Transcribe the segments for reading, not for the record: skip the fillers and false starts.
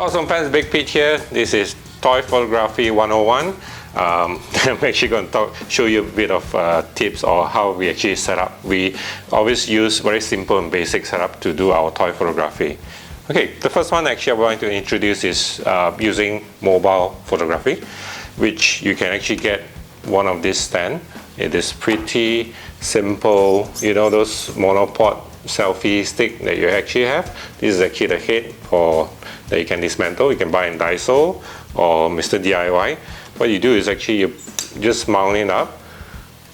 awesome fans, Big Pete here. This is Toy Photography 101. I'm actually going to show you a bit of tips or how we actually set up. We always use very simple and basic setup to do our toy photography. Okay, the first one actually I'm going to introduce is using mobile photography, which you can actually get one of this stand. It is pretty simple, you know, those monopod selfie stick that you actually have. This is actually the head for that you can dismantle. You can buy in Daiso or Mr. DIY. What you do is actually you just mount it up,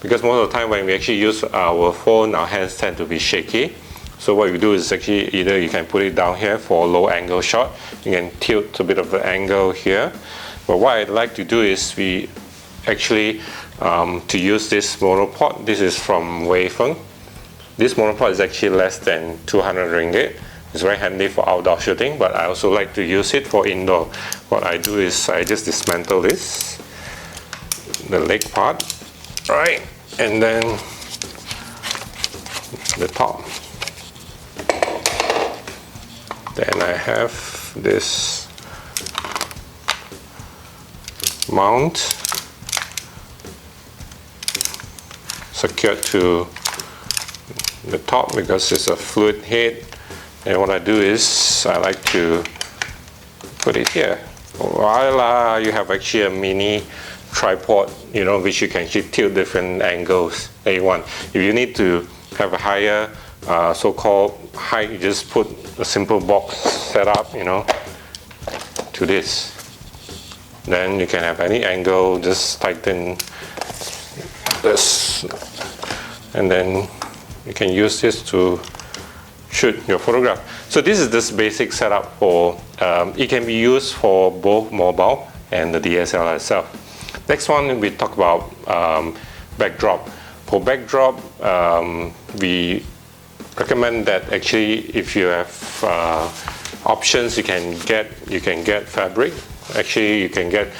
because most of the time when we actually use our phone, our hands tend to be shaky. So what you do is actually either you can put it down here for a low angle shot. You can tilt a bit of the angle here. But what I'd like to do is we actually to use this monopod. This is from Weifeng. This monopod is actually less than 200 ringgit. It's very handy for outdoor shooting, but I also like to use it for indoor. What I do is I just dismantle this, the leg part, right, and then the top. Then I have this mount secured to the top because it's a fluid head. And what I do is I like to put it here. Voila, you have actually a mini tripod, you know, which you can actually tilt different angles that you want. If you need to have a higher so-called height, you just put a simple box set up, you know, to this. Then you can have any angle, just tighten this, and then you can use this to shoot your photograph. So this is this basic setup for, it can be used for both mobile and the DSLR itself. Next one we talk about backdrop. For backdrop, we recommend that actually if you have options, you can get fabric. Actually, you can get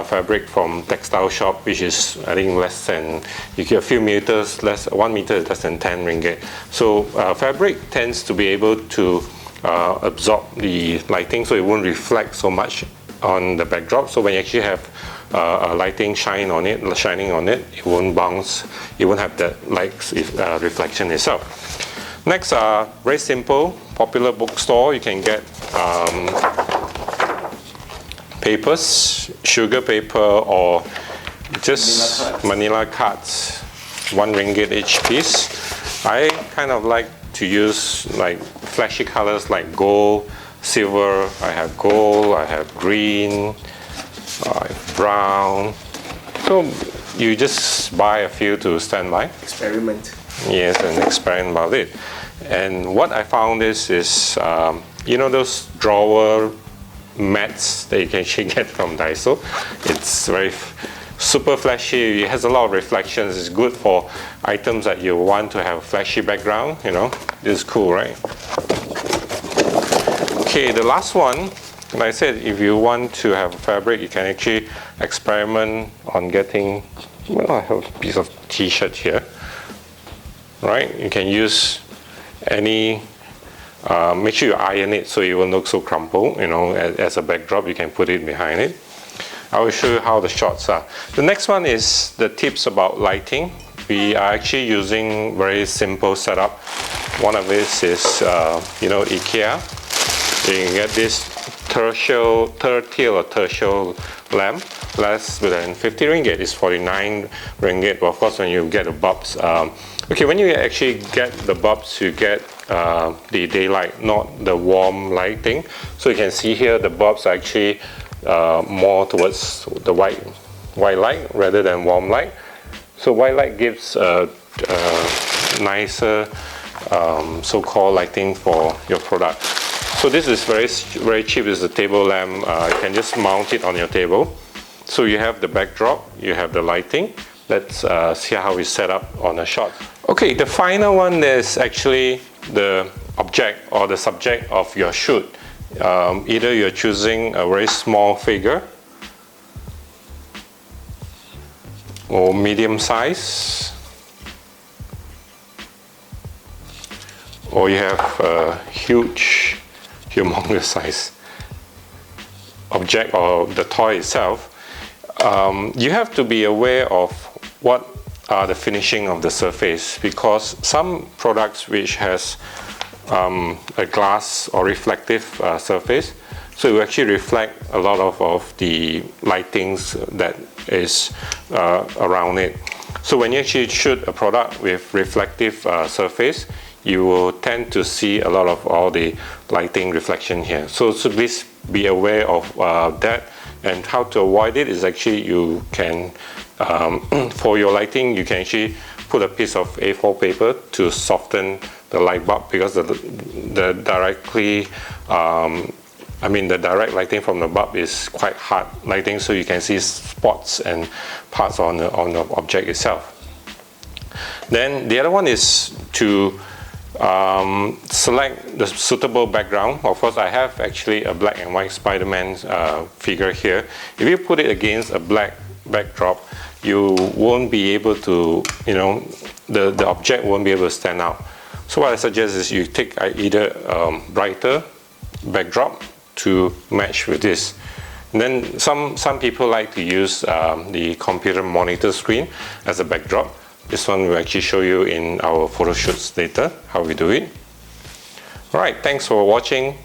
fabric from textile shop, which is I think less than, you get a few meters less, 1 meter is less than 10 ringgit. So fabric tends to be able to absorb the lighting, so it won't reflect so much on the backdrop. So when you actually have a lighting shining on it, it won't bounce, it won't have the light reflection itself. Next, very simple, popular bookstore, you can get papers, sugar paper, or just manila cards, 1 ringgit each piece. I kind of like to use like flashy colors like gold, silver. I have gold, I have green, brown. So you just buy a few to stand by. Experiment. Yes, and experiment about it. And what I found is you know those drawer mats that you can actually get from Daiso. It's very super flashy. It has a lot of reflections. It's good for items that you want to have a flashy background, you know. This is cool, right? Okay, the last one, like I said, if you want to have fabric, you can actually experiment on getting, well, I have a piece of t-shirt here, right? You can use any, make sure you iron it so it won't look so crumpled, you know, as a backdrop. You can put it behind it. I will show you how the shots are. The next one is the tips about lighting. We are actually using very simple setup. One of this is, you know, IKEA. You can get this tertial lamp, less than 50 ringgit. It's 49 ringgit. But of course, when you get the bulbs, okay, when you actually get the bulbs, you get the daylight, not the warm lighting. So you can see here the bulbs are actually more towards the white light rather than warm light. So white light gives a nicer so-called lighting for your product. So this is very cheap. This is a table lamp. You can just mount it on your table. So you have the backdrop, you have the lighting. Let's see how we set up on a shot. Okay, the final one is actually the object or the subject of your shoot. Either you're choosing a very small figure or medium size, or you have a huge, humongous size. object or the toy itself, you have to be aware of what are the finishing of the surface, because some products which has a glass or reflective surface, so it will actually reflect a lot of the lightings that is around it. So when you actually shoot a product with reflective surface, you will tend to see a lot of all the lighting reflection here. So please be aware of that, and how to avoid it is actually you can, for your lighting, you can actually put a piece of A4 paper to soften the light bulb, because the direct lighting from the bulb is quite hard lighting, so you can see spots and parts on the object itself. Then the other one is to select the suitable background. Of course, I have actually a black and white Spider-Man figure here. If you put it against a black backdrop, you won't be able to, the object won't be able to stand out. So what I suggest is you take either brighter backdrop to match with this. And then some people like to use the computer monitor screen as a backdrop. This one will actually show you in our photo shoots later how we do it. Alright, thanks for watching.